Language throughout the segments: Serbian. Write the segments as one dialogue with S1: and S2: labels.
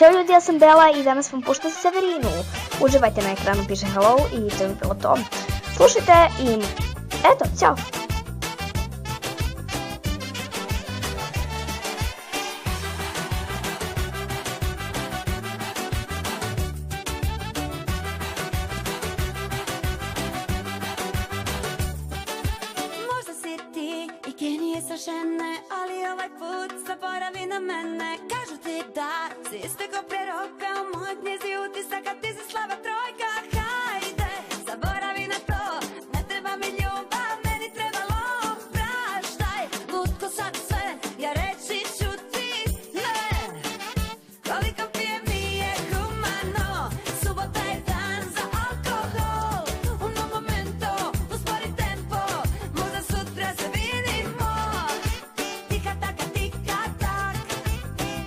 S1: Ćao ljudi, ja sam Bela i danas vam puštam Severinu. Uživajte, na ekranu piše hello i to bi bilo to. Slušajte i eto, ćao.
S2: Možda si ti i genije savršene, ali ovaj put zaboravi na mene. Kažu ti da si iste ko pre roka, u mojoj knjizi utisaka ti si slaba trojka. Hajde, zaboravi na to, ne treba mi ljubav, meni trebalo praštaj. Lutko sad sve, ja reći ću ti ne. Koliko pijem nije humano, subota je dan za alkohol. Uno momento, uspori tempo, možda sutra se vidimo. Tika taka, tika tak,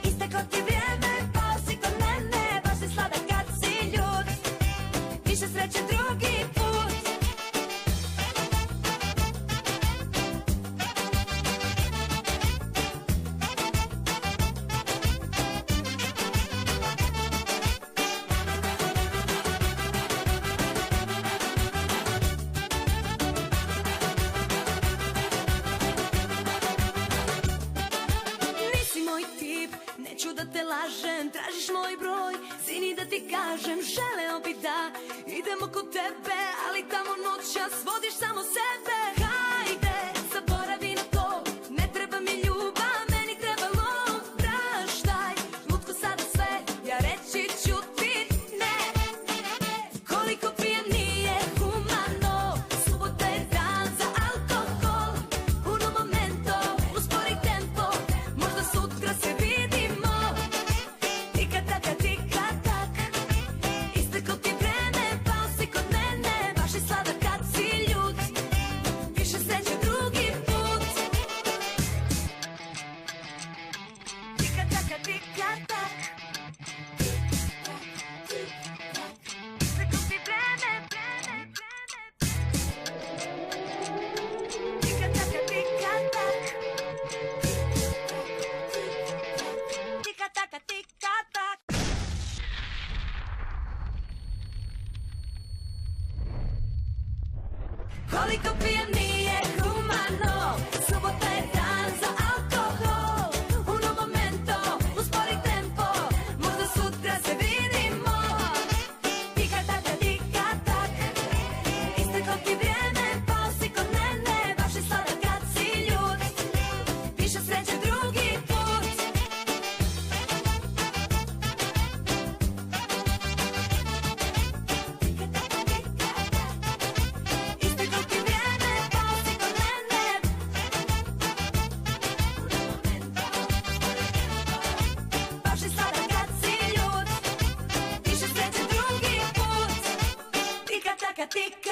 S2: isteko ti vrijeme, pao si kod mene, baš si sladak kad si ljud. Više sreće drugi put. Nisi moj tip, neću da te lažem, tražiš moj broj, zini da ti kažem, želeo bi da idemo kod tebe, ali tamo noćas vodiš samo sebe. Hajde, zaboravi na to, ne treba mi ljubav, meni trebalo praštaj. Lutko sada sve, ja reći ću ti ne. Koliko pijem nije humano, subota je dan za alkohol. Uno momento, uspori tempo, možda sutra se vidimo. Tika taka, tika tak, isteko ti vreme, pao si kod mene, baš je sladak kad si ljud. Više sreće drugi put. Tika taka, tika tak, isteko ti vreme, tika taka, tika tak, tika taka, tika tak. Koliko pijem nije humano, subota je dan za alkohol. Uno momento, uspori tempo, možda sutra se vidimo. Tika taka, tika tak, isteko ti vrijeme, pao si kod mene, baš je sladak kad si ljud. Više sreće drugi put. Tika taka, tika tak, isteko ti vrijeme, pao si kod mene. Baš je sladak kad si ljud. Više sreće drugi put. Tika taka, tika